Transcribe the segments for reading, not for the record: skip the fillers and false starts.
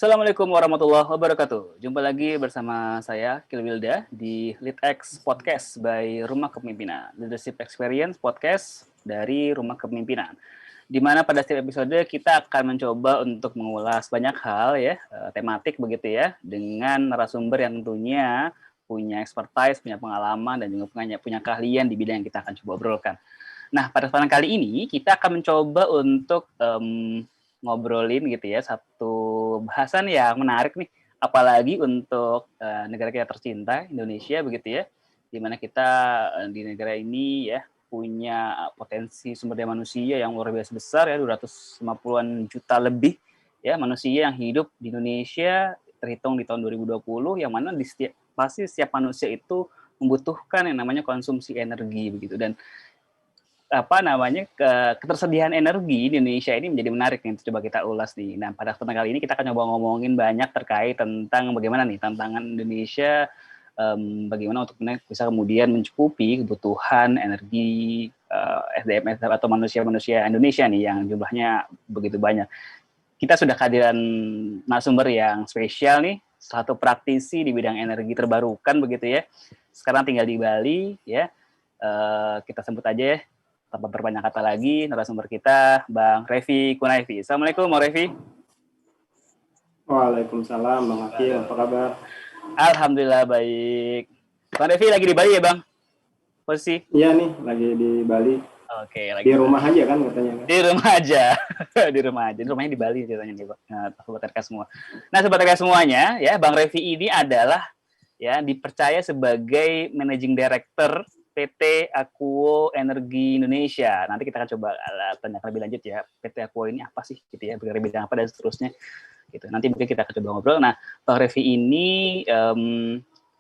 Assalamualaikum warahmatullahi wabarakatuh. Jumpa lagi bersama saya, Kilwilda, di LeadX Podcast by Rumah Kepemimpinan. Leadership Experience Podcast dari Rumah Kepemimpinan. Di mana pada setiap episode kita akan mencoba untuk mengulas banyak hal ya, tematik begitu ya, dengan narasumber yang tentunya punya expertise, punya pengalaman, dan juga punya keahlian di bidang yang kita akan coba obrolkan. Nah, pada kesempatan kali ini kita akan mencoba untuk ngobrolin gitu ya satu bahasan yang menarik nih, apalagi untuk negara kita tercinta Indonesia begitu ya, di mana kita di negara ini ya punya potensi sumber daya manusia yang luar biasa besar ya, 250-an juta lebih ya manusia yang hidup di Indonesia terhitung di tahun 2020, yang mana pasti setiap manusia itu membutuhkan yang namanya konsumsi energi begitu. Dan ketersediaan energi di Indonesia ini menjadi menarik nih, coba kita ulas nih. Nah, pada kesempatan kali ini kita akan coba ngomongin banyak terkait tentang bagaimana nih tantangan Indonesia, bagaimana untuk bisa kemudian mencukupi kebutuhan energi SDM atau manusia-manusia Indonesia nih yang jumlahnya begitu banyak. Kita sudah kehadiran narasumber yang spesial nih, satu praktisi di bidang energi terbarukan begitu ya. Sekarang tinggal di Bali ya. Kita sebut aja ya, tanpa berbanyak kata lagi, narasumber kita, Bang Revi Kunaifi. Assalamualaikum, Bang Revi. Waalaikumsalam, Bang Akil. Apa kabar? Alhamdulillah baik. Bang Revi lagi di Bali ya, Bang? Posisi? Iya nih, lagi di Bali. Oke, lagi di rumah aja kan katanya. Di rumah aja. Di rumah aja. Di rumahnya di Bali ceritanya nih, Sobat RK semua. Nah, Sobat RK semuanya, ya, Bang Revi ini adalah ya dipercaya sebagai Managing Director PT Aquo Energi Indonesia. Nanti kita akan coba tanyakan lebih lanjut ya, PT Aquo ini apa sih gitu ya, bergerak bidang apa dan seterusnya gitu. Nanti mungkin kita akan coba ngobrol. Nah, Bang Revi ini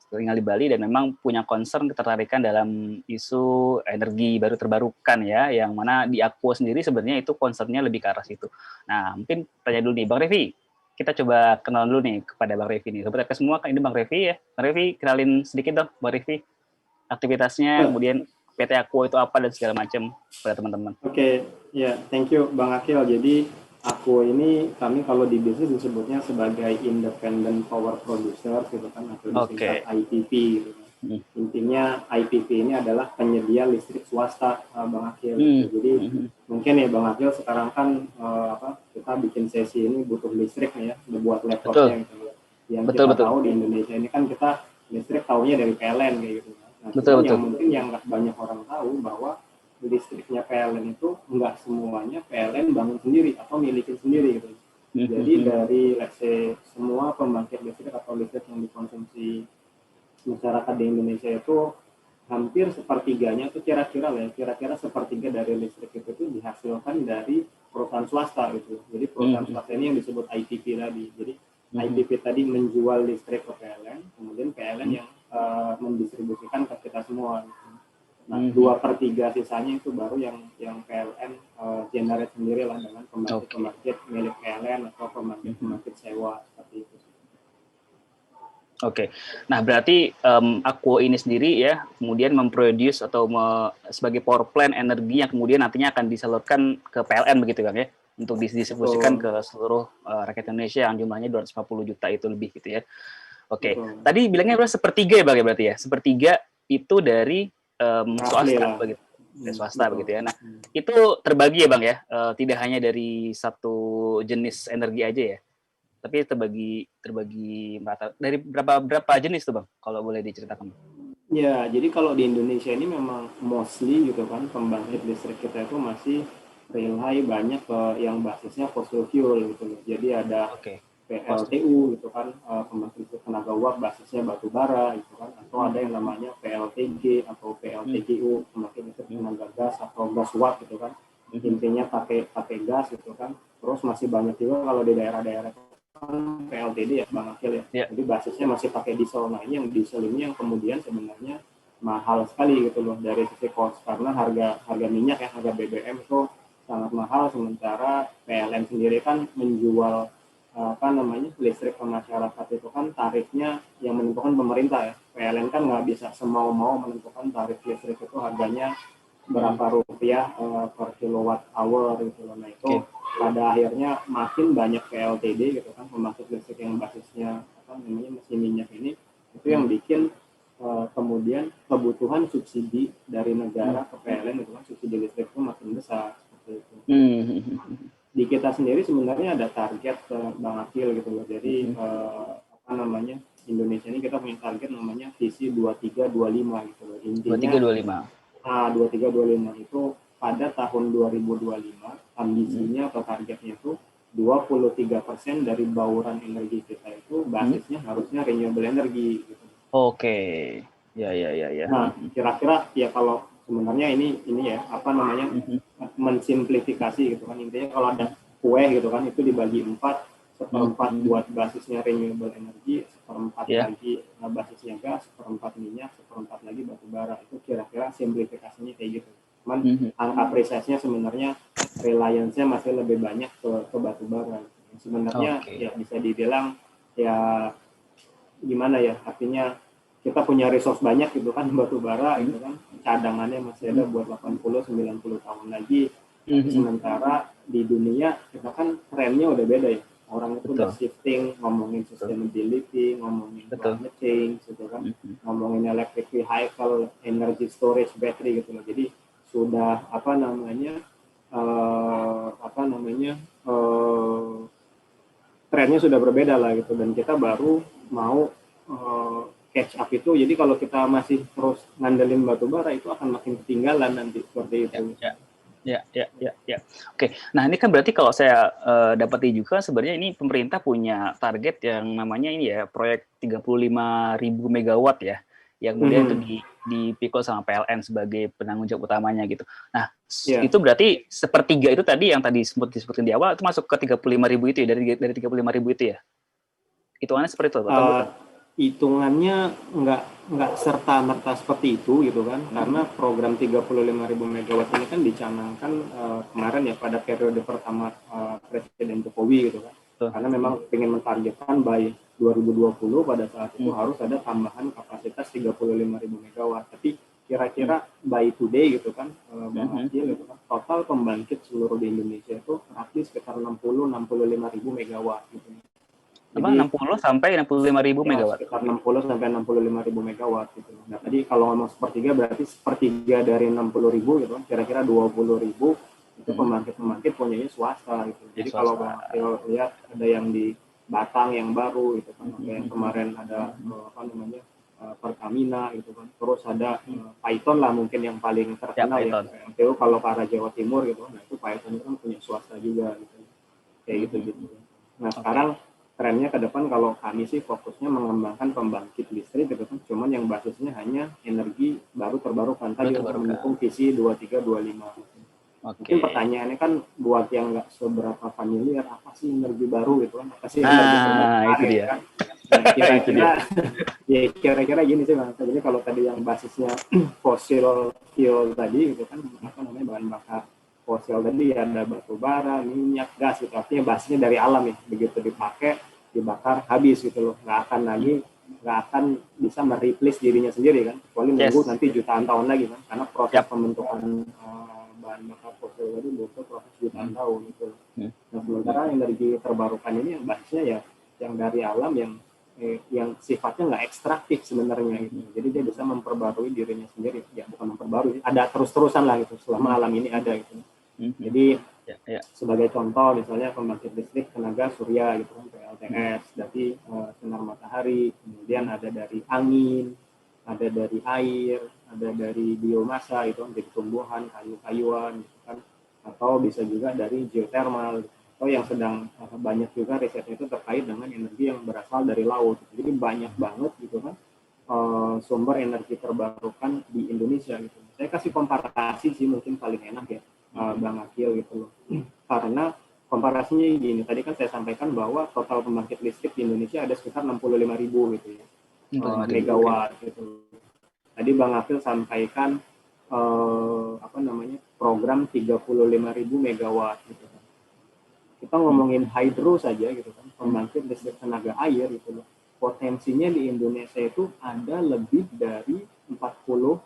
tinggal di Bali dan memang punya concern ketertarikan dalam isu energi baru terbarukan ya, yang mana di Aquo sendiri sebenarnya itu concernnya lebih ke arah situ. Nah, mungkin tanya dulu nih, Bang Revi, kita coba kenal dulu nih kepada Bang Revi nih. Sobat semua, ini Bang Revi ya. Bang Revi, kenalin sedikit dong, Bang Revi, aktivitasnya, kemudian PT Aquo itu apa dan segala macam pada teman-teman. Oke, ya, thank you Bang Akil. Jadi Aquo ini kami kalau di bisnis disebutnya sebagai Independent Power Producer gitu kan, atau disingkat IPP gitu kan. Intinya IPP ini adalah penyedia listrik swasta, Bang Akil. Jadi mungkin ya Bang Akil sekarang kan kita bikin sesi ini butuh listrik nih ya, buat laptopnya gitu. Yang kita tahu di Indonesia ini kan kita listrik taunya dari PLN kayak gitu. Nah, yang mungkin yang nggak banyak orang tahu bahwa listriknya PLN itu nggak semuanya PLN bangun sendiri atau milikin sendiri gitu. Jadi dari let's say semua pembangkit listrik atau listrik yang dikonsumsi masyarakat di Indonesia itu hampir sepertiganya itu kira-kira sepertiga dari listrik itu tuh dihasilkan dari perusahaan swasta gitu. Jadi perusahaan swasta ini yang disebut IPP tadi. Jadi IPP tadi menjual listrik ke PLN, kemudian PLN yang mendistribusikan ke kita semua. Gitu. Nah, 2/3 sisanya itu baru yang PLN generate sendiri lah dengan pembangkit milik PLN atau pembangkit sewa seperti itu. Oke, nah berarti Aquo ini sendiri ya kemudian memproduce atau sebagai power plant energi yang kemudian nantinya akan disalurkan ke PLN begitu kan ya, untuk didistribusikan ke seluruh rakyat Indonesia yang jumlahnya 250 juta itu lebih gitu ya. Oke, tadi bilangnya berarti sepertiga ya Bang ya berarti ya, sepertiga itu dari swasta begitu, swasta begitu ya. Nah itu terbagi ya Bang ya, tidak hanya dari satu jenis energi aja ya, tapi terbagi merata. Dari berapa jenis tuh Bang, kalau boleh diceritakan? Ya, jadi kalau di Indonesia ini memang mostly gitu kan pembangkit listrik kita itu masih rely banyak ke yang basisnya fossil fuel gitu. Jadi ada PLTU gitu kan, pembangkit tenaga uap basisnya batu bara gitu kan, atau ada yang namanya PLTG atau PLTGU, pembangkit listrik tenaga gas atau gas uap gitu kan. Intinya pakai gas gitu kan. Terus masih banyak juga kalau di daerah-daerah PLTD ya Bang Akil ya. Jadi basisnya masih pakai diesel. Nah, ini yang diesel ini yang kemudian sebenarnya mahal sekali gitu loh dari sisi cost, karena harga minyak ya, harga BBM itu sangat mahal, sementara PLN sendiri kan menjual listrik ke masyarakat itu kan tarifnya yang menentukan pemerintah ya. PLN kan nggak bisa semau-mau menentukan tarif listrik itu harganya berapa rupiah per kilowatt hour gitu loh. Nah itu pada akhirnya makin banyak PLTD gitu kan, pembangkit listrik yang basisnya mesin minyak ini, itu yang bikin kemudian kebutuhan subsidi dari negara ke PLN itu kan, subsidi listrik itu makin besar seperti itu. Di kita sendiri sebenarnya ada target Bang Akil gitu loh. Jadi Indonesia ini kita punya target namanya visi 2325 gitu loh. Intinya 2325 itu pada tahun 2025 ambisinya atau targetnya itu 23% dari bauran energi kita itu basisnya harusnya renewable energy gitu. Oke. Ya. Nah, kira-kira ya kalau sebenarnya ini ya mensimplifikasi gitu kan, intinya kalau ada kue gitu kan itu dibagi 4, seperempat buat basisnya renewable energy, seperempat lagi basisnya gas, seperempat minyak, seperempat lagi batu bara. Itu kira-kira simplifikasinya kayak gitu. Cuman angka presisnya sebenarnya reliance-nya masih lebih banyak ke batu bara. Sebenarnya ya bisa dibilang ya gimana ya, artinya kita punya resource banyak gitu kan, batu bara gitu kan, cadangannya masih ada buat 80-90 tahun lagi. Sementara di dunia kita kan trennya udah beda ya, orang itu udah shifting, ngomongin sustainability, ngomongin climate change gitu kan, ngomongin electric vehicle, energy storage, battery gitu loh. Jadi sudah trennya sudah berbeda lah gitu, dan kita baru mau catch up itu. Jadi kalau kita masih terus ngandelin batu bara itu akan makin ketinggalan nanti seperti itu. Ya. Oke. Nah, ini kan berarti kalau saya dapati juga sebenarnya ini pemerintah punya target yang namanya ini ya, proyek 35.000 megawatt ya, yang kemudian itu dipikul sama PLN sebagai penanggung jawab utamanya gitu. Nah, itu berarti sepertiga itu tadi yang tadi sempat disebutkan di awal itu masuk ke 35.000 itu ya, dari 35.000 itu ya? Hitungannya seperti itu atau bukan? Hitungannya nggak serta-merta seperti itu gitu kan, karena program 35.000 megawatt ini kan dicanangkan kemarin ya pada periode pertama Presiden Jokowi gitu kan, karena memang ingin mentargetkan by 2020 pada saat itu harus ada tambahan kapasitas 35.000 megawatt. Tapi kira-kira by today gitu kan, Bang Akil gitu kan, total pembangkit seluruh di Indonesia itu roughly sekitar 60-65.000 megawatt gitu. Jadi 60 sampai 65.000 megawatt. Sekitar 60 sampai 65.000 megawatt gitu. Nah, tadi kalau ngomong sepertiga berarti sepertiga dari 60.000 gitu kan, kira-kira 20.000 itu pembangkit punyanya swasta gitu. Jadi kalau lihat ada yang di Batang yang baru gitu kan, yang kemarin ada Pertamina gitu kan. Terus ada Python lah mungkin yang paling terkenal ya. PLTU kalau ke arah Jawa Timur gitu. Nah, itu Python itu kan punya swasta juga gitu. Kayak gitu. Nah, sekarang trennya ke depan kalau kami sih fokusnya mengembangkan pembangkit listrik gitu kan, cuman yang basisnya hanya energi baru terbarukan tadi untuk mendukung visi 2325. Mungkin pertanyaannya kan buat yang nggak seberapa familiar, apa sih energi baru gitu kan, apa sih energi terbarukan gitu kan. Nah, kira-kira gini sih Bang. Jadi kalau tadi yang basisnya fossil fuel tadi gitu kan, bahan bakar fosil tadi ada batu bara, minyak, gas gitu, artinya basisnya dari alam ya, begitu dipakai, dibakar, habis gitu loh, nggak akan bisa mereplace dirinya sendiri kan, kecuali nunggu nanti jutaan tahun lagi kan, karena proses pembentukan bahan bakar fosil tadi butuh proses jutaan tahun gitu. Nah, sementara energi terbarukan ini yang basisnya ya yang dari alam, yang sifatnya nggak ekstraktif sebenarnya gitu. Jadi dia bisa memperbarui dirinya sendiri, ya bukan memperbarui, ada terus-terusan lah gitu selama alam ini ada gitu. Jadi sebagai contoh misalnya pembangkit listrik tenaga surya gitu kan, PLTS, dari sinar matahari, kemudian ada dari angin, ada dari air, ada dari biomasa itu kan, dari tumbuhan, kayu-kayuan gitu kan, atau bisa juga dari geothermal gitu. Atau yang sedang banyak juga risetnya itu terkait dengan energi yang berasal dari laut. Jadi banyak banget gitu kan sumber energi terbarukan di Indonesia gitu. Saya kasih komparasi sih mungkin paling enak ya, Bang Akil gitu loh. Karena komparasinya gini, tadi kan saya sampaikan bahwa total pembangkit listrik di Indonesia ada sekitar 65.000 gitu ya, megawatt gitu. Tadi Bang Akil sampaikan program 35.000 megawatt gitu kan. Kita ngomongin hydro saja gitu kan, pembangkit listrik tenaga air gitu loh. Potensinya di Indonesia itu ada lebih dari 40.000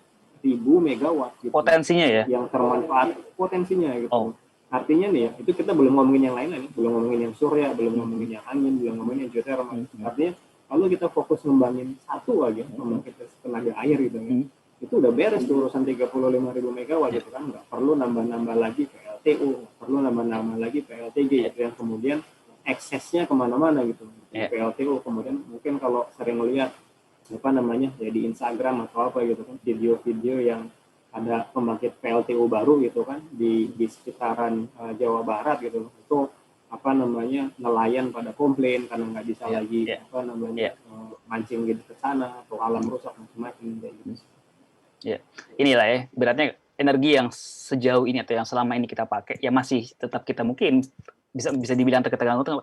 megawatt gitu. Potensinya ya? Yang termanfaat potensinya gitu. artinya nih ya, itu kita belum ngomongin yang lain nih, belum ngomongin yang surya, belum ngomongin yang angin, belum ngomongin yang geothermal. Artinya kalau kita fokus ngembangin satu aja, pembangkit tenaga air gitu ya, itu udah beres tuh urusan 35.000 megawatt gitu kan, nggak perlu nambah-nambah lagi PLTU, nggak perlu nambah-nambah lagi PLTG gitu, yang kemudian eksesnya kemana-mana gitu. PLTU kemudian mungkin kalau sering melihat apa namanya ya di Instagram atau apa gitu kan, video-video yang ada pembangkit PLTU baru gitu kan di sekitaran Jawa Barat gitu, itu apa namanya nelayan pada komplain karena nggak bisa lagi apa namanya mancing gitu ke sana atau alam rusak macam-macam kayak gitu. Ya, inilah ya beratnya energi yang sejauh ini atau yang selama ini kita pakai ya masih tetap kita mungkin bisa dibilang ketergantungan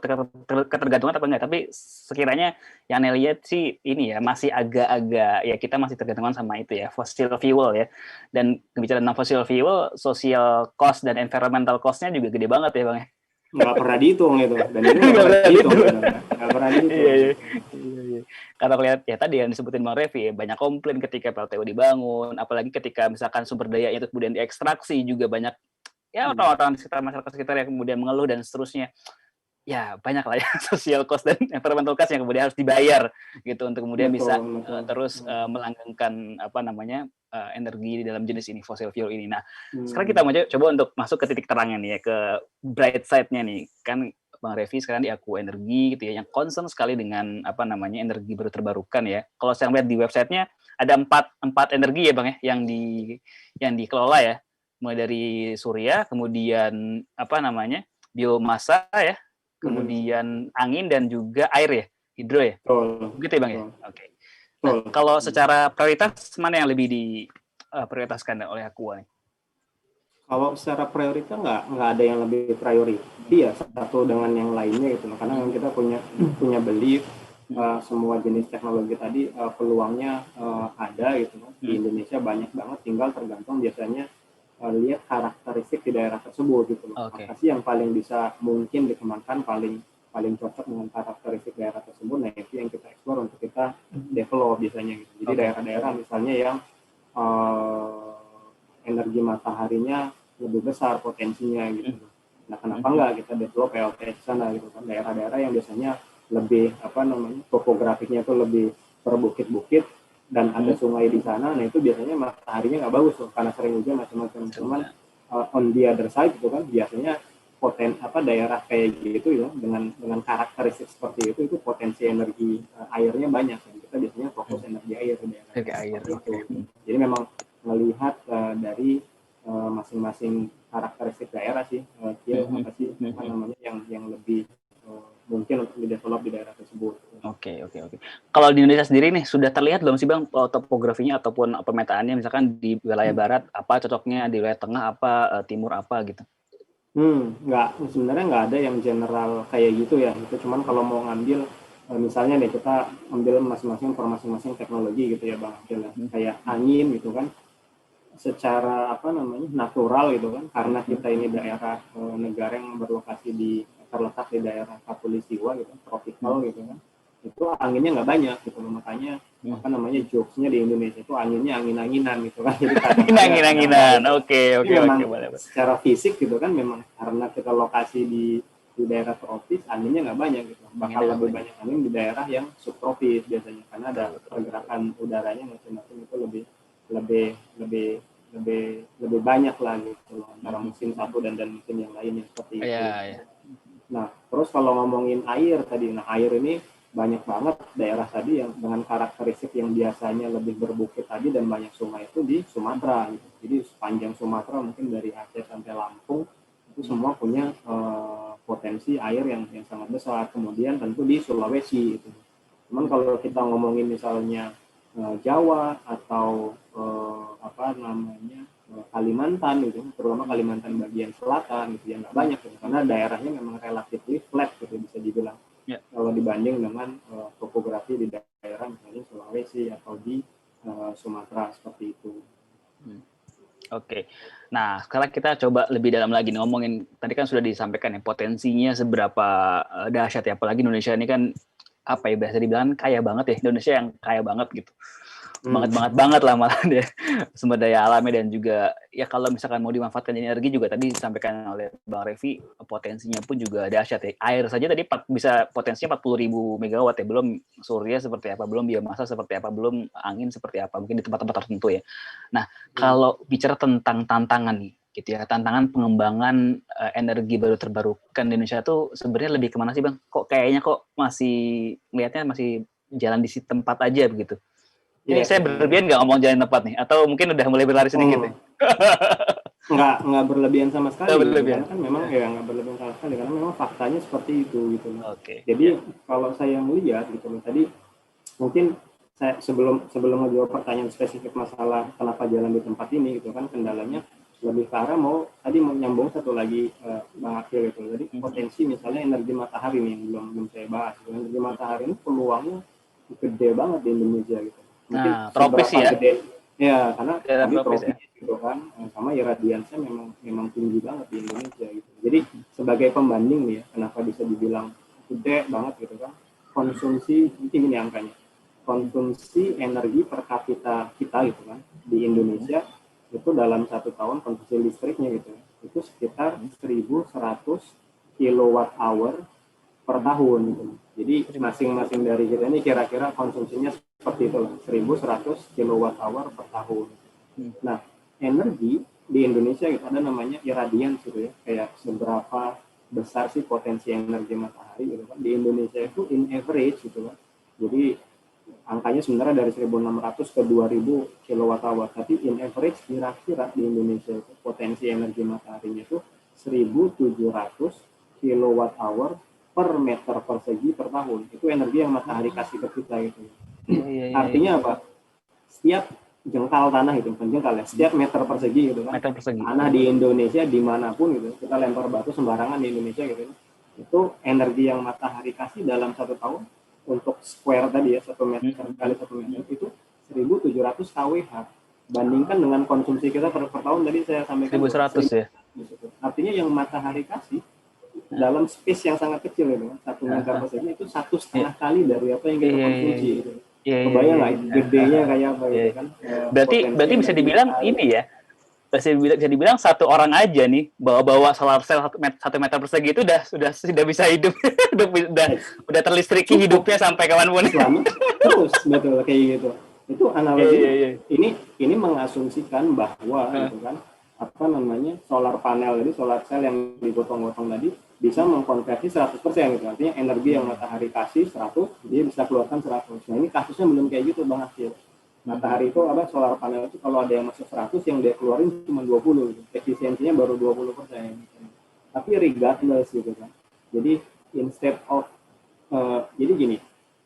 apa enggak, tapi sekiranya yang saya lihat sih ini ya masih agak-agak ya kita masih tergantungan sama itu ya fossil fuel ya, dan bicara tentang fossil fuel, social cost dan environmental cost-nya juga gede banget ya Bang ya. Nggak pernah dihitung itu, dan ini nggak pernah dihitung, nggak pernah dihitung. Iya. Karena lihat ya tadi yang disebutin Bang Revi, banyak komplain ketika PLTU dibangun, apalagi ketika misalkan sumber daya itu kemudian diekstraksi juga banyak ya orang-orang sekitar masyarakat sekitar yang kemudian mengeluh dan seterusnya. Ya banyak lah ya social cost dan environmental cost yang kemudian harus dibayar gitu untuk kemudian bisa terus melanggengkan apa namanya energi di dalam jenis ini fossil fuel ini. Nah sekarang kita mau coba untuk masuk ke titik terangnya nih ya, ke bright side-nya nih kan. Bang Revi sekarang di Aku Energi gitu ya, yang concern sekali dengan apa namanya energi baru terbarukan ya. Kalau saya lihat di websitenya ada empat energi ya Bang ya, yang dikelola ya, mulai dari surya, kemudian apa namanya biomasa ya, kemudian angin dan juga air ya, hidro ya. Begitu ya Bang ya. Oke. Nah kalau secara prioritas mana yang lebih diprioritaskan oleh Aqua nih? Kalau secara prioritas nggak ada yang lebih priority ya satu dengan yang lainnya gitu, karena kita punya belief semua jenis teknologi tadi peluangnya ada gitu kan. Di Indonesia banyak banget, tinggal tergantung biasanya lihat karakteristik di daerah tersebut gitu loh. Apa sih yang paling bisa mungkin dikembangkan, paling cocok dengan karakteristik daerah tersebut. Nah itu yang kita explore untuk kita develop biasanya gitu. Jadi daerah-daerah misalnya yang energi mataharinya lebih besar potensinya gitu. Nah kenapa enggak kita develop PLTS di sana gitu kan, daerah-daerah yang biasanya lebih apa namanya topografiknya itu lebih berbukit-bukit dan ada sungai di sana. Nah itu biasanya mataharinya nggak bagus tuh karena sering hujan macam-macam. Cuman on the other side gitu kan biasanya daerah kayak gitu ya dengan karakteristik seperti itu potensi energi airnya banyak. Dan kita biasanya fokus energi air di daerah itu. Jadi memang melihat dari masing-masing karakteristik daerah sih, apa sih apa namanya yang lebih mungkin untuk di-develop di daerah tersebut. Oke. Kalau di Indonesia sendiri nih sudah terlihat belum sih Bang topografinya ataupun pemetaannya, misalkan di wilayah barat apa cocoknya, di wilayah tengah apa, timur apa gitu? Sebenarnya nggak ada yang general kayak gitu ya. Itu cuman kalau mau ngambil misalnya nih kita ambil masing-masing per masing-masing teknologi gitu ya Bang, kayak angin gitu kan. Secara apa namanya natural gitu kan, karena kita ini daerah negara yang terletak di daerah khatulistiwa gitu, tropical gitu kan, itu anginnya nggak banyak gitu, makanya apa namanya jokesnya di Indonesia itu anginnya angin-anginan gitu kan. Jadi angin-anginan. Oke. Secara fisik gitu kan memang karena kita lokasi di daerah tropis, anginnya nggak banyak gitu, bakal lebih banyak angin di daerah yang subtropis biasanya karena ada pergerakan udaranya macam-macam, itu lebih banyak lah gitu antara musim satu dan musim yang lainnya seperti itu. Nah terus kalau ngomongin air tadi, nah air ini banyak banget daerah tadi yang dengan karakteristik yang biasanya lebih berbukit tadi dan banyak sungai itu di Sumatera gitu. Jadi sepanjang Sumatera mungkin dari Aceh sampai Lampung itu semua punya potensi air yang sangat besar. Kemudian tentu di Sulawesi itu. Cuman kalau kita ngomongin misalnya Jawa atau Kalimantan gitu, terutama Kalimantan bagian selatan gitu, ya nggak banyak gitu, karena daerahnya memang relatif flat gitu bisa dibilang. Kalau dibanding dengan topografi di daerah misalnya Sulawesi atau di Sumatera seperti itu. Oke. Nah, sekarang kita coba lebih dalam lagi nih ngomongin, tadi kan sudah disampaikan ya potensinya seberapa dahsyat ya, apalagi Indonesia ini kan apa ya biasa dibilang kaya banget ya, Indonesia yang kaya banget gitu. banget lah malah dia sumber daya alamnya, dan juga ya kalau misalkan mau dimanfaatkan jadi energi juga tadi disampaikan oleh Bang Revi, potensinya pun juga dahsyat ya. Air saja tadi bisa potensinya 40.000 megawatt ya, belum surya seperti apa, belum biomasa seperti apa, belum angin seperti apa, mungkin di tempat-tempat tertentu ya. Nah, kalau bicara tentang tantangan nih gitu ya, tantangan pengembangan energi baru terbarukan di Indonesia tuh sebenarnya lebih kemana sih Bang? Kok kayaknya masih melihatnya masih jalan di tempat aja begitu. Ini saya berlebihan nggak ngomong jalan tempat nih? Atau mungkin udah mulai berlari sedikit nih? Nggak berlebihan sama sekali. Gitu. Karena kan memang nggak berlebihan sama sekali. Karena memang faktanya seperti itu gitu. Jadi kalau saya melihat gitu tadi mungkin saya sebelum menjawab pertanyaan spesifik masalah kenapa jalan di tempat ini gitu kan, kendalanya lebih ke arah mau nyambung satu lagi Bang Akil gitu. Jadi potensi misalnya energi matahari nih yang belum saya bahas. Energi matahari ini peluangnya gede banget di Indonesia gitu. Mungkin tropis ya? Gede, ya karena kami tropis ya. Gitu kan, sama iradiansinya memang tinggi banget di Indonesia gitu. Jadi sebagai pembanding nih ya, kenapa bisa dibilang gede banget gitu kan? Konsumsi ini angkanya. Konsumsi energi per kapita kita gitu kan di Indonesia itu dalam 1 tahun konsumsi listriknya gitu itu sekitar 1.100 kilowatt hour per tahun gitu. Jadi masing-masing dari kita ini kira-kira konsumsinya seperti itu lah, 1.100 kilowatt hour per tahun. Nah, energi di Indonesia itu ada namanya iradians gitu ya, kayak seberapa besar sih potensi energi matahari gitu kan. Di Indonesia itu in average gitu kan. Jadi angkanya sebenarnya dari 1.600 ke 2.000 kilowatt hour, tapi in average kira-kira di Indonesia itu potensi energi mataharinya itu 1.700 kilowatt hour per meter persegi per tahun. Itu energi yang matahari kasih ke kita gitu. Artinya apa? Setiap jengkal tanah itu, bukan jengkal ya, setiap meter persegi gitu kan. Tanah di Indonesia dimanapun gitu, kita lempar batu sembarangan di Indonesia gitu. Itu energi yang matahari kasih dalam 1 tahun untuk square tadi ya, 1 meter kali 1 meter itu 1.700 kWh. Bandingkan dengan konsumsi kita per tahun tadi saya sampaikan 1.100 ya. Artinya yang matahari kasih dalam space yang sangat kecil itu, 1 meter persegi itu 1,5 kali dari apa yang kita konsumsi gitu. Kebayang nggak gedenya kayak apa gitu kan? Berarti bisa dibilang ini ya, bisa dibilang satu orang aja nih bawa solar cell 1 meter persegi itu sudah bisa hidup, udah terlistriki hidupnya sampai kapanpun. Terus betul kayak gitu. Itu analogi. Ini mengasumsikan bahwa gitu kan, apa namanya, solar panel jadi solar cell yang digotong-gotong tadi bisa mengkonversi 100% gitu. Artinya energi yang matahari kasih 100, dia bisa keluarkan 100. Nah, ini kasusnya belum kayak gitu Bang Akil. Matahari itu solar panel itu kalau ada yang masuk 100 yang dia keluarin cuma 20 gitu. Efisiensinya baru 20%. Tapi regardless gitu kan. Jadi instead of jadi gini,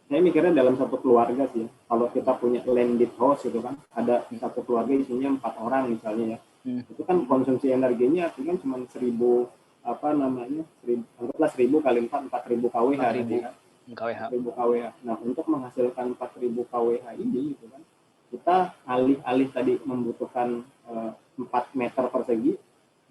saya mikirnya dalam satu keluarga sih. Kalau kita punya landed house gitu kan, ada satu keluarga isinya 4 orang misalnya ya. Itu kan konsumsi energinya artinya cuma 1.000 kali 4 4.000 kWh tadi kan. 4.000 kWh. Nah, untuk menghasilkan 4.000 kWh ini gitu kan, kita alih-alih tadi membutuhkan 4 meter persegi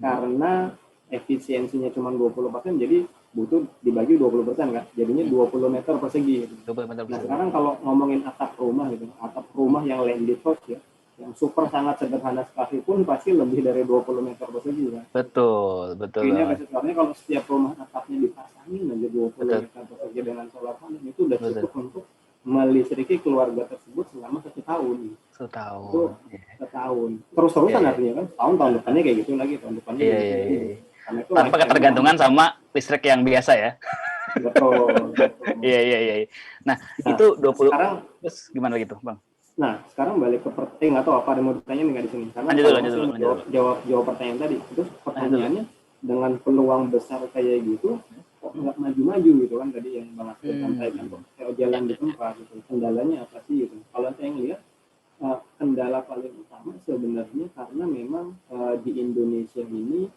karena efisiensinya cuma 20%, jadi butuh dibagi 20% kan, jadinya 20 meter persegi gitu. Nah, sekarang kalau ngomongin atap rumah gitu, atap rumah yang landed house ya, yang super sangat sederhana sekalipun pasti lebih dari 20 meter persegi kan. Betul. Ini kesesuaiannya kalau setiap rumah atapnya dipasangin aja 20 meter persegi dengan solar panel itu udah cukup untuk melistriki keluarga tersebut selama 1 tahun. 1 tahun. Itu 1 tahun. Terus-terusan artinya kan, tahun depannya kayak gitu lagi, tahun depannya kayak gitu. Tanpa ketergantungan sama listrik yang biasa ya. Betul. Iya. Nah, itu 20. Sekarang terus gimana gitu, Bang? Nah, sekarang balik ke nggak tahu apa ada mau ditanya nggak di sini. Karena jawab pertanyaan tadi. Terus pertanyaannya dengan peluang besar kayak gitu, kok nggak maju-maju gitu kan tadi yang Bang Asri sampaikan, kok kayak jalan di tempat gitu. Kendalanya apa sih gitu? Kalau saya ngelihat kendala paling utama sebenarnya karena memang di Indonesia ini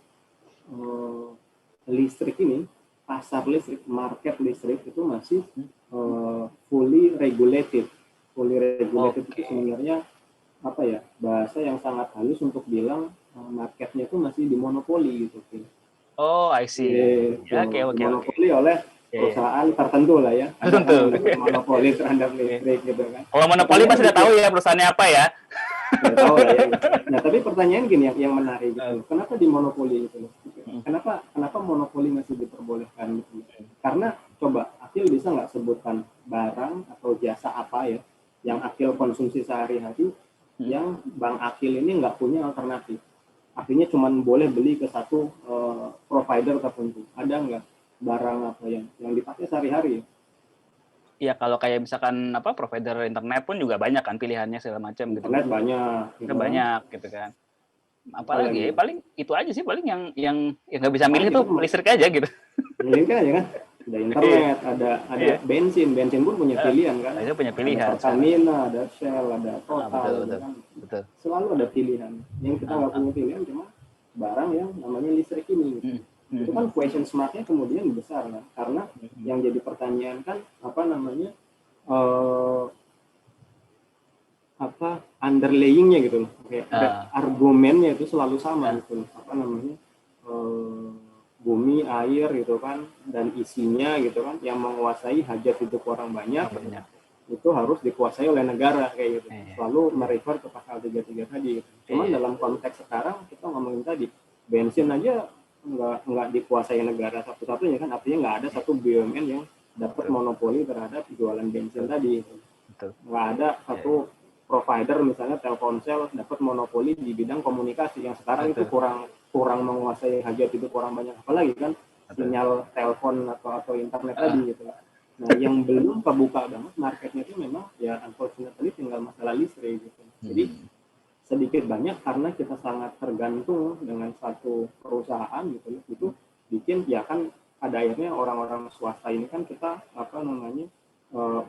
listrik ini, pasar listrik, market listrik itu masih fully regulated. Fully regulated itu sebenarnya apa ya, bahasa yang sangat halus untuk bilang marketnya itu masih dimonopoli gitu. Oh, I see. Dimonopoli oleh perusahaan tertentu lah ya. Tertentu. Monopoli terhadap listrik gitu kan. Kalau monopoli pasti udah tahu ya perusahaannya apa ya. Ya tahu lah ya. Nah tapi pertanyaan gini yang menarik gitu. Kenapa di monopoli gitu? Kenapa monopoli masih diperbolehkan gitu? Karena coba Akil bisa nggak sebutkan barang atau jasa apa ya yang Akil konsumsi sehari-hari yang Bang Akil ini nggak punya alternatif. Akhirnya cuma boleh beli ke satu provider tertentu. Ada nggak barang apa yang dipakai sehari-hari? Ya kalau kayak misalkan provider internet pun juga banyak kan pilihannya segala macam gitu. Internet banyak. Gitu banyak gitu kan. Apalagi paling itu aja sih paling yang nggak bisa milih tuh listrik aja gitu. Listrik aja kan. Ada internet, ada bensin pun punya pilihan kan. Itu punya pilihan. Ada Pertamina, ada Shell, ada Total. Betul. Selalu ada pilihan. Yang kita nggak punya pilihan cuma barang yang namanya listrik ini. Gitu. Itu kan question mark-nya kemudian besar kan, karena yang jadi pertanyaan kan underlaying-nya gitu loh, kayak argumennya itu selalu sama gitu loh, bumi, air gitu kan, dan isinya gitu kan, yang menguasai hajat hidup orang banyak. Itu harus dikuasai oleh negara kayak gitu, selalu merefer ke pasal 33 tadi gitu. Cuman dalam konteks sekarang kita ngomongin tadi bensin aja nggak dikuasai negara satu-satunya kan, artinya nggak ada satu BUMN yang dapat monopoli terhadap jualan bensin tadi. Nggak ada satu provider misalnya Telkomsel dapat monopoli di bidang komunikasi yang sekarang itu kurang menguasai hajat hidup orang banyak, apalagi kan sinyal telepon atau internet tadi gitu. Nah yang belum kebuka banget marketnya itu memang ya unfortunately tinggal masalah listrik gitu. Jadi sedikit banyak karena kita sangat tergantung dengan satu perusahaan gitu, itu bikin ya kan pada akhirnya orang-orang swasta ini kan kita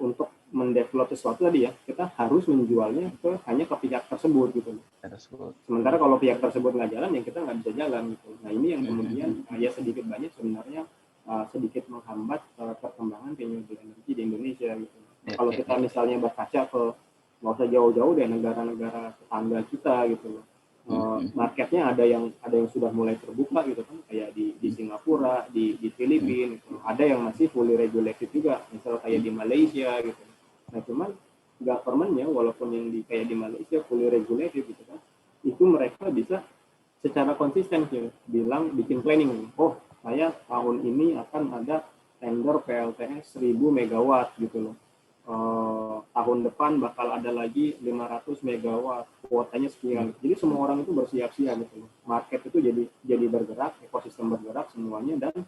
untuk mendevelop sesuatu tadi ya kita harus menjualnya hanya ke pihak tersebut gitu. Sementara kalau pihak tersebut nggak jalan ya kita nggak bisa jalan gitu. Nah ini yang kemudian ya sedikit banyak sebenarnya sedikit menghambat perkembangan renewable energy di Indonesia gitu. Kalau kita misalnya berkaca ke nggak usah jauh-jauh deh negara-negara tetangga kita gitu loh. Marketnya ada yang sudah mulai terbuka gitu kan, kayak di Singapura, di Filipina gitu. Ada yang masih fully regulated juga, misalnya kayak di Malaysia gitu. Nah cuman government-nya walaupun yang kayak di Malaysia fully regulated gitu kan, itu mereka bisa secara konsisten gitu, bikin planning. Oh saya tahun ini akan ada tender PLTS 1000 megawatt gitu loh. Tahun depan bakal ada lagi 500 megawatt, kuotanya sekian. Jadi semua orang itu bersiap-siap gitu. Market itu jadi bergerak, ekosistem bergerak semuanya, dan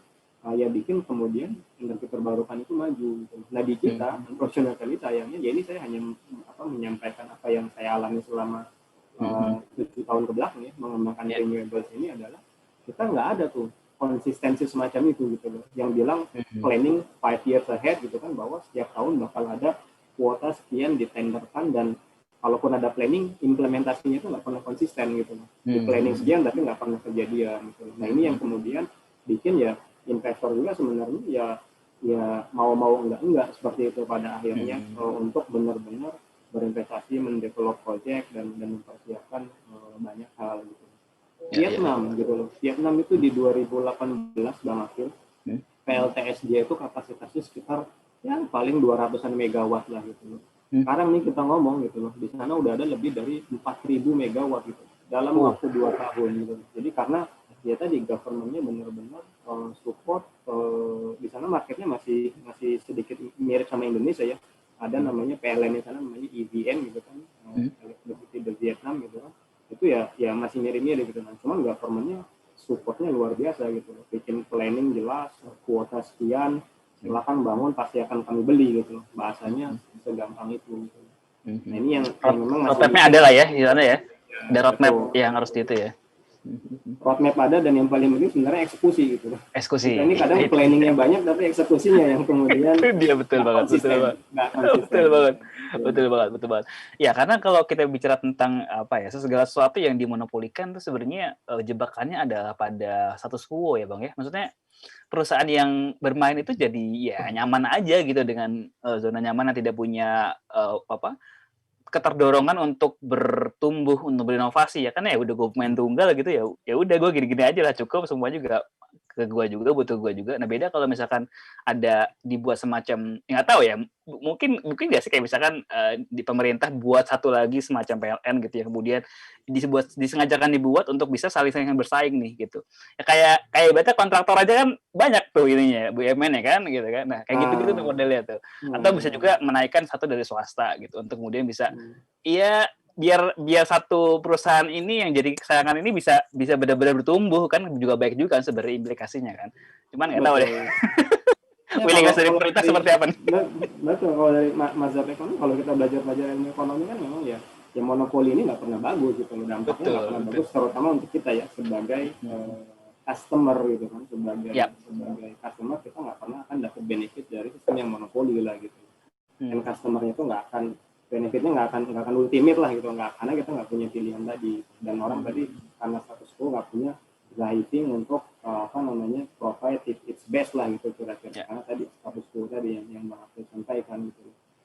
ya bikin kemudian energi terbarukan itu maju gitu. Nah di kita, unfortunately sayangnya, jadi saya hanya menyampaikan apa yang saya alami selama 7 tahun ke belakang ya, mengembangkan renewables ini adalah kita nggak ada tuh konsistensi semacam itu gitu loh, yang bilang planning 5 years ahead gitu kan, bahwa setiap tahun bakal ada kuota sekian ditenderkan, dan kalaupun ada planning implementasinya itu nggak pernah konsisten gitu loh. Di planning sekian tapi nggak pernah kejadian gitu. Nah ini yang kemudian bikin ya investor juga sebenarnya ya mau enggak seperti itu pada akhirnya untuk benar-benar berinvestasi, mendevelop project dan mempersiapkan banyak hal gitu. Vietnam gitu loh. Vietnam itu di 2018 Bang Akil, PLTSJ itu kapasitasnya sekitar yang paling 200-an megawatt lah gitu loh. Sekarang nih kita ngomong gitu loh, di sana udah ada lebih dari 4.000 megawatt gitu dalam waktu 2 tahun gitu. Jadi karena ya tadi government-nya benar-benar support, di sana marketnya masih sedikit mirip sama Indonesia ya. Ada namanya PLN di sana namanya EVN gitu kan, Electricity de Vietnam gitu kan. Itu ya masih mirip-mirip gitu kan. Cuman government-nya supportnya luar biasa gitu loh. Bikin planning jelas, kuota sekian, silakan bangun pasti akan kami beli gitu loh. Bahasanya segampang itu gitu. Nah ini yang memang roadmap-nya ada lah ya di sana ya. Ada roadmap yang harus itu ya. Roadmap ada, dan yang paling penting sebenarnya eksekusi gitu. Eksekusi. Ini kadang planningnya banyak tapi eksekusinya yang kemudian dia betul banget. Betul banget. Ya karena kalau kita bicara tentang segala sesuatu yang dimonopolikan itu sebenarnya jebakannya adalah pada status quo ya Bang ya. Maksudnya perusahaan yang bermain itu jadi ya nyaman aja gitu dengan zona nyaman yang tidak punya keterdorongan untuk bertumbuh, untuk berinovasi ya kan, ya udah gue pemain tunggal gitu ya udah gue gini-gini aja lah cukup, semua juga ke gua juga, butuh gua juga. Nah, beda kalau misalkan ada dibuat semacam, nggak tahu ya, mungkin nggak sih kayak misalkan di pemerintah buat satu lagi semacam PLN gitu ya, kemudian disengajakan dibuat untuk bisa saling bersaing nih gitu. Ya kayak ibaratnya kontraktor aja kan banyak tuh ininya, BUMN ya kan gitu kan. Nah, kayak gitu-gitu tuh modelnya tuh. Atau bisa juga menaikkan satu dari swasta gitu untuk kemudian bisa iya biar satu perusahaan ini yang jadi kesayangan ini bisa benar-benar bertumbuh kan, juga baik juga kan sebenarnya implikasinya kan. Cuman nggak tahu deh. Ya, Willingness dari pemerintah seperti apa nih? Betul, kalau dari mazhab ekonomi, kalau kita belajar ilmu ekonomi kan memang ya monopoli ini nggak pernah bagus gitu loh, dampaknya nggak pernah bagus, terutama untuk kita ya sebagai customer gitu kan, sebagai customer kita nggak pernah akan dapat benefit dari sistem yang monopoli lah gitu. Dan customer-nya itu nggak akan benefitnya nggak akan ultimate lah gitu, nggak, karena kita nggak punya pilihan tadi, dan orang tadi karena status quo nggak punya driving untuk provide its best lah gitu kira-kira, karena tadi status quo tadi yang Bang Afif sampaikan gitu.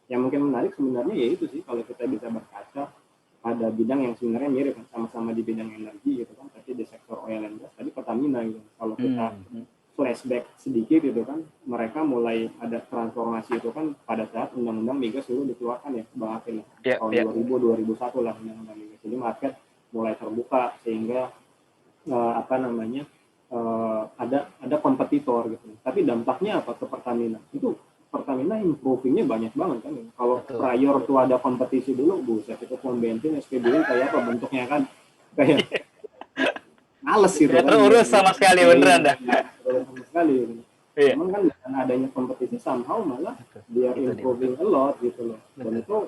Yang mungkin menarik sebenarnya ya itu sih, kalau kita bisa berkaca pada bidang yang sebenarnya mirip kan, sama-sama di bidang energi gitu kan, tapi di sektor oil and gas tadi Pertamina gitu. Kalau kita flashback sedikit gitu kan, mereka mulai ada transformasi itu kan pada saat undang-undang migas dulu dikeluarkan ya Bang Afif tahun 2000-2001 lah undang-undang migas. Jadi market mulai terbuka sehingga ada kompetitor gitu. Tapi dampaknya apa ke Pertamina? Itu Pertamina improvingnya banyak banget kan. Kalau prior tuh ada kompetisi dulu, buset itu pom bensin SPBU kayak apa bentuknya kan, kayak males gitu kan. Terurus sama sekali beneran dah. Terurus sama sekali. Cuman kan dengan adanya kompetisi somehow malah dia improving a lot gitu loh. Dan itu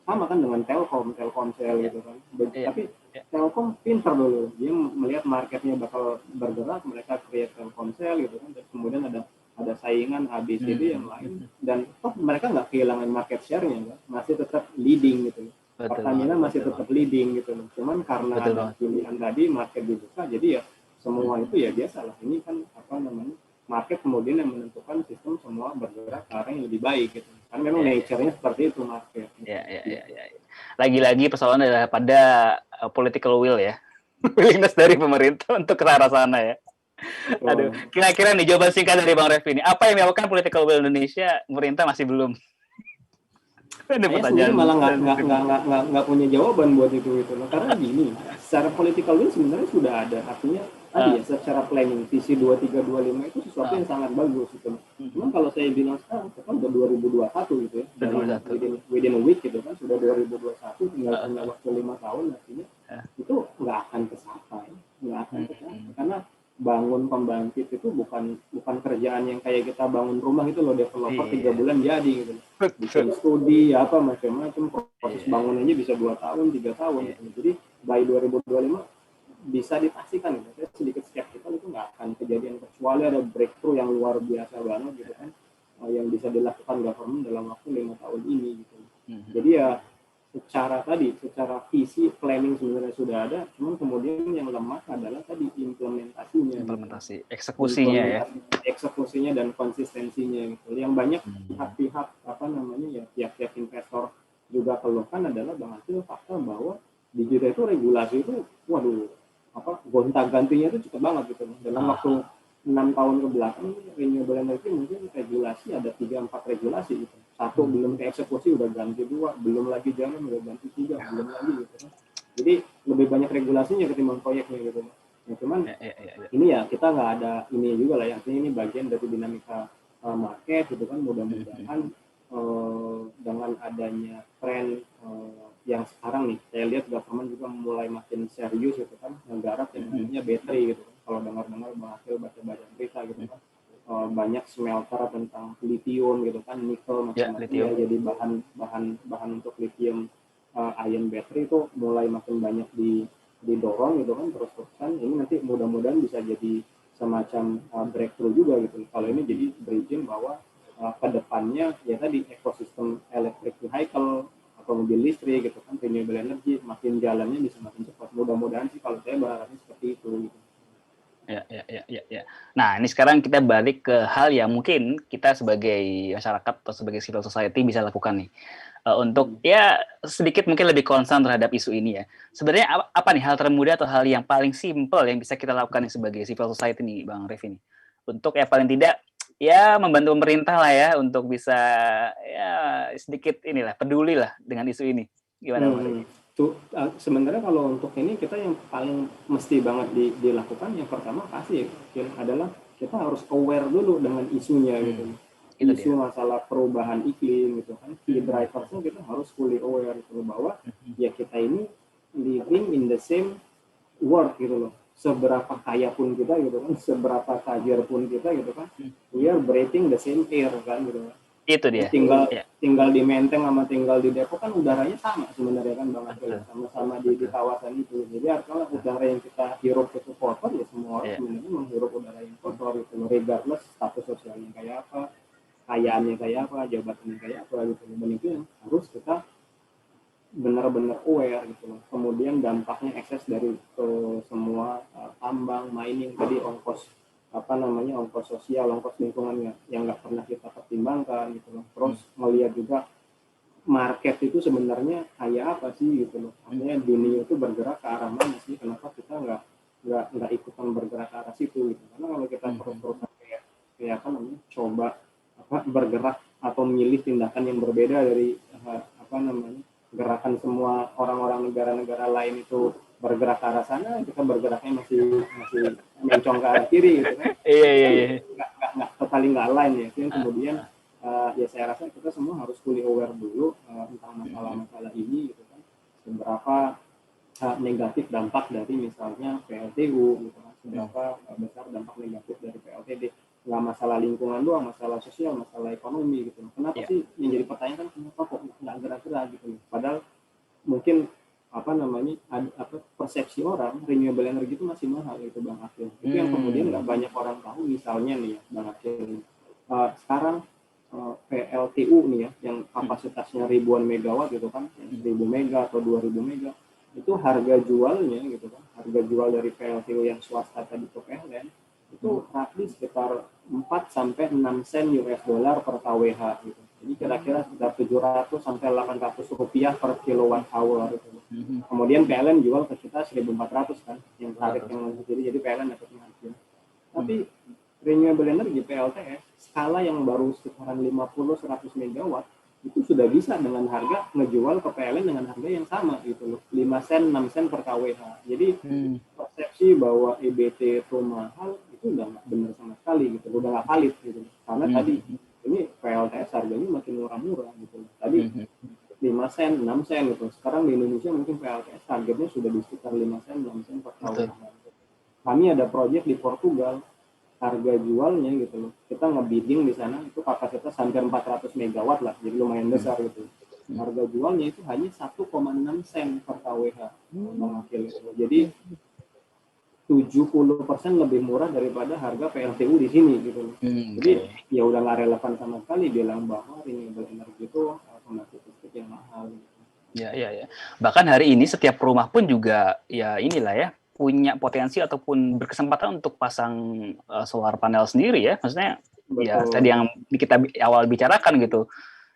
sama kan dengan Telkomsel gitu kan. Tapi Telkom pintar dulu, dia melihat marketnya bakal bergerak, mereka create Telkomsel gitu kan, dan kemudian ada saingan ABCD yang lain, dan mereka nggak kehilangan market share-nya, kan? Masih tetap leading gitu. Pertamina masih tetap leading gitu. Cuman karena ada pilihan tadi market dibuka, jadi ya semua itu ya biasalah. Ini kan market kemudian yang menentukan sistem semua bergerak ke arah yang lebih baik gitu. Kan memang nature-nya seperti itu market. Ya. Lagi-lagi persoalan adalah pada political will ya. Willingness dari pemerintah untuk ke arah sana ya. Aduh, kira-kira nih jawaban singkat dari Bang Revi ini, apa yang dilakukan political will Indonesia, pemerintah masih belum? Saya sendiri malah nggak punya jawaban buat itu loh. Karena gini, secara political will sebenarnya sudah ada, artinya tadi ya secara planning visi 2325 itu sesuatu yang sangat bagus gitu. Cuman kalau saya bilang sekarang kan udah 2021 gitu ya, within a week gitu kan, sudah 2021, tinggal punya waktu 5 tahun, artinya itu nggak akan kesampaian, karena bangun pembangkit itu bukan kerjaan yang kayak kita bangun rumah itu loh, developer 3 bulan jadi gitu. Bikin studi apa macam-macam, proses bangunannya bisa 2 tahun 3 tahun gitu. Jadi by 2025 bisa dipastikan gitu. Saya sedikit skeptikal itu nggak akan kejadian, kecuali ada breakthrough yang luar biasa banget gitu kan, yang bisa dilakukan government dalam waktu 5 tahun ini gitu. Jadi ya secara visi planning sebenarnya sudah ada, cuman kemudian yang lemah adalah tadi eksekusinya dan konsistensinya gitu. Yang banyak pihak-pihak pihak-pihak investor juga keluhkan adalah fakta bahwa di kita itu regulasi itu gonta-gantinya itu cepet banget gitu. Dalam waktu 6 tahun ke belakang renewable energy mungkin regulasi ada 3-4 regulasi gitu. Satu belum keeksekusi udah ganti 2, belum lagi jalan udah ganti 3, belum lagi gitu kan. Jadi lebih banyak regulasinya ketimbang proyeknya gitu. Nah, cuman ini ya kita nggak ada ini juga lah, artinya ini bagian dari dinamika market gitu kan. Mudah-mudahan dengan adanya tren yang sekarang nih, saya lihat government juga mulai makin serius gitu kan, menggarap yang namanya battery gitu kan. Kalau dengar-dengar berhasil baca-baca berita gitu kan, banyak smelter tentang lithium gitu kan, nikel macam-macam ya, jadi bahan untuk lithium ion battery itu mulai makin banyak didorong gitu kan, terus-terusan. Ini nanti mudah-mudahan bisa jadi semacam breakthrough juga gitu. Kalau ini jadi bridging bahwa ke depannya ya tadi ekosistem electric vehicle atau mobil listrik gitu kan, renewable energy makin jalannya bisa makin cepat. Mudah-mudahan sih kalau saya berharapnya seperti itu gitu. Ya. Nah, ini sekarang kita balik ke hal yang mungkin kita sebagai masyarakat atau sebagai civil society bisa lakukan nih. Untuk ya sedikit mungkin lebih concern terhadap isu ini ya. Sebenarnya apa nih hal termudah atau hal yang paling simpel yang bisa kita lakukan nih sebagai civil society nih, Bang Revi nih? untuk ya paling tidak ya membantu pemerintah lah ya untuk bisa ya sedikit inilah peduli lah dengan isu ini. Gimana Bang Riki? Tuh sebenarnya kalau untuk ini kita yang paling mesti banget dilakukan yang pertama pasti adalah kita harus aware dulu dengan isunya gitu. Isu masalah perubahan iklim gitu kan, key driversnya kita harus fully aware gitu bahwa ya kita ini living in the same world gitu loh. Seberapa kaya pun kita gitu kan, seberapa tajir pun kita gitu kan, we are breathing the same air kan gitu kan. Itu dia. Tinggal di Menteng sama tinggal di Depok kan udaranya sama sebenarnya kan Bang Akil, sama-sama di kawasan itu. Jadi artinya udara yang kita hirup itu kotor ya semua orang sebenarnya menghirup udara yang kotor itu, regardless status sosialnya kayak apa, kayaannya kayak apa, jabatannya kayak apa gitu. Dan itu yang harus kita benar-benar aware gitu loh. Kemudian dampaknya ekses dari semua tambang, mining tadi ongkos sosial, ongkos lingkungannya yang nggak pernah kita pertimbangkan gitu loh. Terus melihat juga market itu sebenarnya kayak apa sih gitu loh. Artinya dunia itu bergerak ke arah mana sih? Kenapa kita nggak ikutan bergerak ke arah situ gitu? Karena kalau kita terus-terusan kayak coba bergerak atau memilih tindakan yang berbeda dari gerakan semua orang-orang negara-negara lain itu bergerak ke arah sana, kita bergeraknya masih mencong ke arah kiri gitu kan. Iya. Nggak totally nggak align ya. Yang kemudian ya saya rasa kita semua harus fully aware dulu tentang masalah-masalah ini gitu kan. Seberapa negatif dampak dari misalnya PLTU gitu kan. Seberapa besar dampak negatif dari PLTD. Nggak masalah lingkungan doang, masalah sosial, masalah ekonomi gitu. Kenapa sih yang jadi pertanyaan kan kenapa kok nggak gerak-gerak gitu. Padahal mungkin persepsi orang renewable energy itu masih mahal gitu Bang Akil. Itu yang kemudian nggak banyak orang tahu. Misalnya nih ya Bang Akil, sekarang PLTU nih ya yang kapasitasnya ribuan megawatt gitu kan, 1000 mega atau 2000 mega, itu harga jualnya gitu kan, harga jual dari PLTU yang swasta tadi ke PLN itu roughly sekitar 4 sampai 6 sen US dollar per kWh gitu. Jadi kira-kira sekitar 700 sampai 800 rupiah per kilowatt hour gitu. Kemudian PLN jual ke kita 1.400 kan, yang tarif yang jadi PLN dapat margin. Tapi renewable energy PLTS skala yang baru sekitaran 50-100 megawatt itu sudah bisa dengan harga ngejual ke PLN dengan harga yang sama gitu loh, 5 sen 6 sen per kWh. Jadi persepsi bahwa EBT itu mahal itu udah nggak benar sama sekali gitu, udah nggak valid gitu. Karena tadi ini PLTS harganya makin murah-murah gitu. Tadi 5 sen, 6 sen gitu. Sekarang di Indonesia mungkin PLTS targetnya sudah di sekitar 5 sen, 6 sen per kWh. Kami ada proyek di Portugal, harga jualnya gitu loh. Kita ngebidding di sana itu kapasitas hampir 400 megawatt lah, jadi lumayan besar gitu. Harga jualnya itu hanya 1,6 sen per kWh. Gitu. Jadi 70% lebih murah daripada harga PLTU di sini gitu loh. Jadi ya udah nggak relevan sama sekali bilang bahwa renewable energy itu pembangkit listrik yang mahal. Gitu. Ya. Bahkan hari ini setiap rumah pun juga ya inilah ya punya potensi ataupun berkesempatan untuk pasang solar panel sendiri ya. Maksudnya ya tadi yang kita awal bicarakan gitu.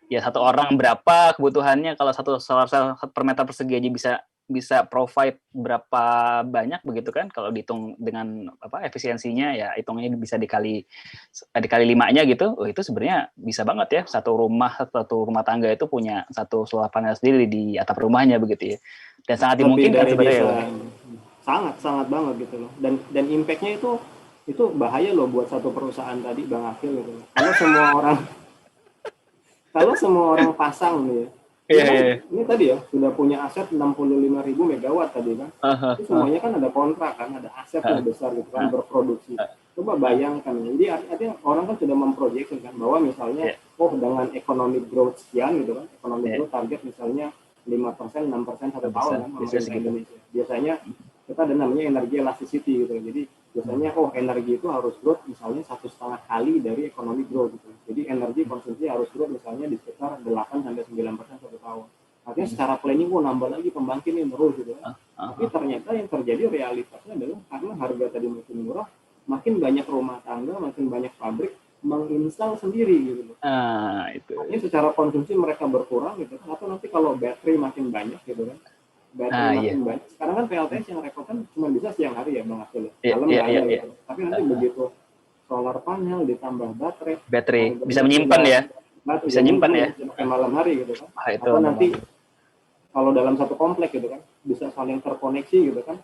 Ya satu orang berapa kebutuhannya, kalau satu solar cell per meter persegi aja bisa provide berapa banyak begitu kan, kalau dihitung dengan efisiensinya ya hitungnya bisa dikali 5-nya gitu. Itu sebenarnya bisa banget ya satu rumah tangga itu punya satu solar panel sendiri di atap rumahnya begitu ya. Dan sangat dimungkinkan sebenarnya. Sangat banget gitu loh. Dan impact-nya itu bahaya loh buat satu perusahaan tadi Bang Akil gitu. Kalau semua orang pasang nih, ini tadi ya sudah punya aset 65.000 megawatt tadi kan, itu semuanya kan ada kontrak kan, ada aset yang besar gitu kan berproduksi. Coba bayangkan, jadi artinya orang kan sudah memproyeksikan bahwa misalnya, dengan economic growth sekian gitu kan, economic growth target misalnya 5%, 6% satu tahun kan, Indonesia. Biasanya kita ada namanya energi elasticity gitu, jadi biasanya energi itu harus growth misalnya 1,5 kali dari economic growth gitu. Jadi energi konsumsi harus growth misalnya di sekitar 8-9% satu tahun. Artinya secara planning nambah lagi pembangkit ini terus gitu. Tapi ternyata yang terjadi realitasnya adalah karena harga tadi makin murah, makin banyak rumah tangga, makin banyak pabrik menginstal sendiri gitu. Itu. Artinya secara konsumsi mereka berkurang gitu. Atau nanti kalau baterai makin banyak gitu kan. Makin banyak. Sekarang kan PLTS yang repot kan cuma bisa siang hari ya Bang Akil. Malam nggak ada gitu. Tapi nanti begitu solar panel ditambah baterai. Bisa menyimpan ya. Bisa nyimpan ya. Sampai malam hari gitu kan. Itu atau nanti kalau dalam satu komplek gitu kan bisa saling terkoneksi gitu kan.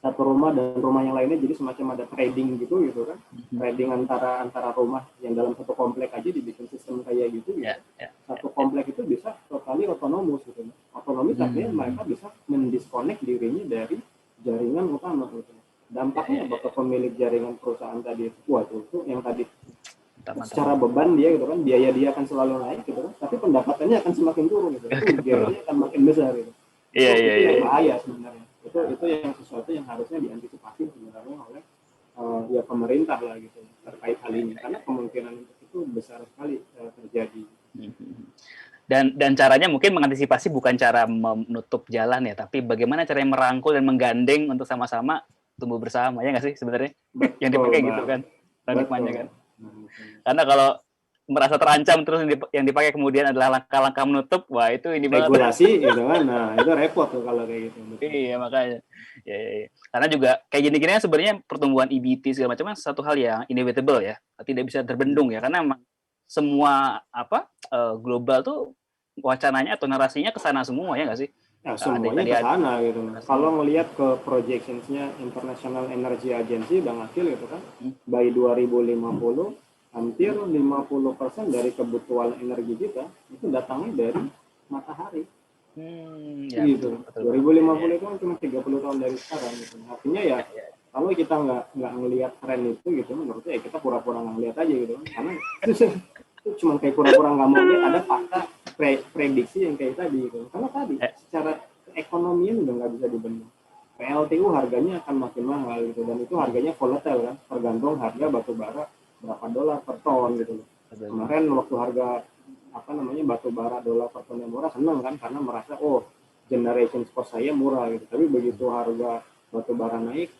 Satu rumah dan rumah yang lainnya, jadi semacam ada trading gitu kan. Trading antara rumah yang dalam satu komplek aja dibikin sistem kayak gitu. Satu komplek itu bisa totally otonomus gitu. Otonomis artinya mereka bisa mendiskonek dirinya dari jaringan utama gitu. Dampaknya bakal pemilik jaringan perusahaan tadi itu, itu yang tadi secara beban dia gitu kan, biaya dia akan selalu naik gitu kan, tapi pendapatannya akan semakin turun gitu. Biayanya akan makin besar gitu. Itu bahaya sebenarnya. Itu yang sesuatu yang harusnya diantisipasi sebenarnya oleh ya pemerintah lah gitu terkait hal ini, karena kemungkinan itu besar sekali terjadi. Dan caranya mungkin mengantisipasi bukan cara menutup jalan ya, tapi bagaimana caranya merangkul dan menggandeng untuk sama-sama tumbuh bersama, ya nggak sih sebenarnya? Yang dipakai gitu kan paradigmanya kan. Karena kalau merasa terancam terus yang dipakai kemudian adalah langkah-langkah menutup, wah itu ini banget. Regulasi gitu kan, nah itu repot tuh kalau kayak gitu. Iya makanya. Ya. Karena juga kayak gini-gini sebenarnya pertumbuhan EBT segala macam satu hal yang inevitable ya, tidak bisa terbendung ya, karena memang semua global tuh wacananya atau narasinya ke sana semua, ya nggak sih? Ya, semuanya ke sana gitu. Kalau ngelihat ke projections-nya International Energy Agency, Bang Akil gitu kan, by 2050 hampir 50% dari kebutuhan energi kita itu datangnya dari matahari. Gitu. Betul. 2050 itu kan cuma 30 tahun dari sekarang gitu. Artinya ya kalau kita nggak ngelihat tren itu gitu, menurut saya kita pura-pura nggak ngelihat aja gitu kan. Karena itu cuma kayak pura-pura nggak mau lihat, ada fakta prediksi yang kayak tadi gitu. Karena tadi secara ekonominya udah nggak bisa dibendung. PLTU harganya akan makin mahal gitu, dan itu harganya volatile kan, tergantung harga batu bara berapa dolar per ton gitu. Kemarin waktu harga batu bara dolar per ton yang murah seneng kan, karena merasa generation cost saya murah gitu. Tapi begitu harga batu bara naik,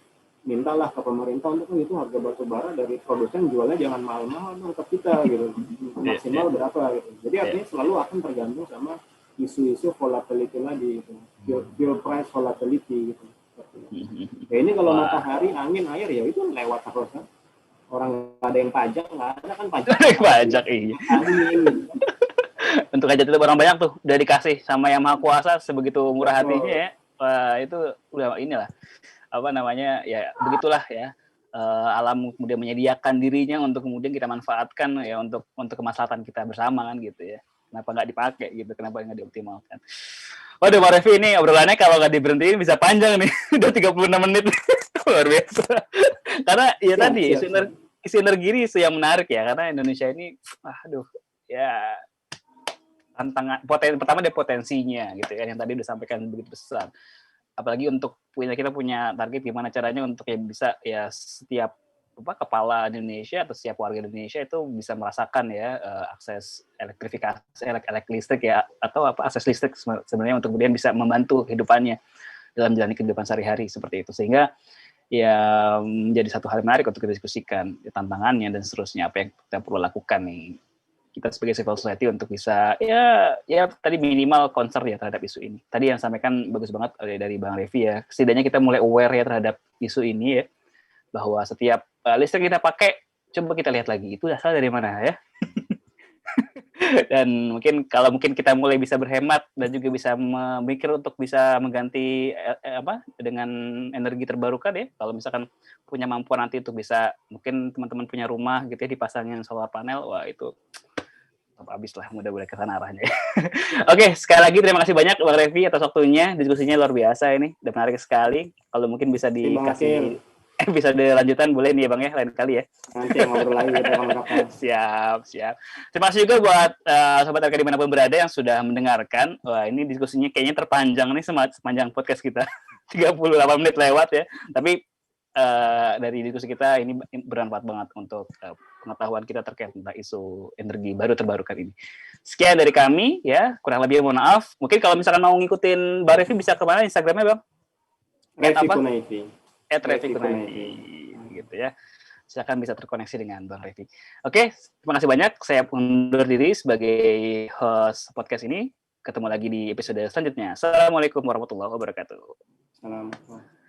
mintalah ke pemerintah untuk itu harga batu bara dari produsen jualnya jangan mahal-mahal dong ke kita gitu, maksimal berapa gitu. Jadi artinya selalu akan tergantung sama isu-isu volatility lagi gitu, fuel price volatility gitu. Ya ini kalau matahari, angin, air ya itu lewat terus kan. Orang nggak ada yang pajak, nggak ada kan pajak. Pajak iya. Untuk hajat itu orang banyak tuh udah dikasih sama Yang Maha Kuasa sebegitu murah hatinya ya. Wah, itu udah inilah ya begitulah ya. Alam kemudian menyediakan dirinya untuk kemudian kita manfaatkan ya untuk kemaslahatan kita bersama kan gitu ya. Kenapa nggak dipakai gitu? Kenapa nggak dioptimalkan? Waduh, Pak Revi, ini obrolannya kalau nggak diberhentiin bisa panjang nih. Udah 36 menit. Luar biasa. Karena ya tadi isu energi ini isu yang menarik ya, karena Indonesia ini ya tantangan pertama dia potensinya gitu ya, yang tadi udah sampaikan begitu besar. Apalagi untuk kita punya target gimana caranya untuk yang bisa ya setiap kepala Indonesia atau setiap warga Indonesia itu bisa merasakan ya akses listrik ya, atau akses listrik sebenarnya untuk kemudian bisa membantu kehidupannya dalam menjalani kehidupan sehari-hari seperti itu, sehingga ya menjadi satu hal menarik untuk kita diskusikan tantangannya dan seterusnya, apa yang kita perlu lakukan nih kita sebagai civil society untuk bisa ya tadi minimal concern ya terhadap isu ini. Tadi yang sampaikan bagus banget dari Bang Revi ya, setidaknya kita mulai aware ya terhadap isu ini ya, bahwa setiap listrik kita pakai, coba kita lihat lagi itu asal dari mana ya. Dan mungkin kita mulai bisa berhemat dan juga bisa memikir untuk bisa mengganti dengan energi terbarukan ya. Kalau misalkan punya mampuan nanti untuk bisa, mungkin teman-teman punya rumah gitu ya, dipasangin solar panel, wah itu habis lah, mudah-mudahan ke sana arahnya. Oke, sekali lagi terima kasih banyak Bang Revi atas waktunya, diskusinya luar biasa ini, udah menarik sekali. Kalau mungkin bisa dikasih episode lanjutan boleh nih ya Bang ya, lain kali ya. Nanti ngobrol lagi kita kapan-kapan. Siap. Terima kasih juga buat sobat RK dimanapun berada yang sudah mendengarkan. Wah, ini diskusinya kayaknya terpanjang nih sepanjang podcast kita. 38 menit lewat ya. Tapi dari diskusi kita ini bermanfaat banget untuk pengetahuan kita terkait tentang isu energi baru terbarukan ini. Sekian dari kami ya, kurang lebih mohon maaf. Mungkin kalau misalkan mau ngikutin Bang Revi bisa kemana Instagramnya Bang? Revi Kunaifi gitu ya. Silakan bisa terkoneksi dengan Bang Revi. Oke, terima kasih banyak. Saya undur diri sebagai host podcast ini. Ketemu lagi di episode selanjutnya. Assalamualaikum warahmatullahi wabarakatuh. Assalamualaikum.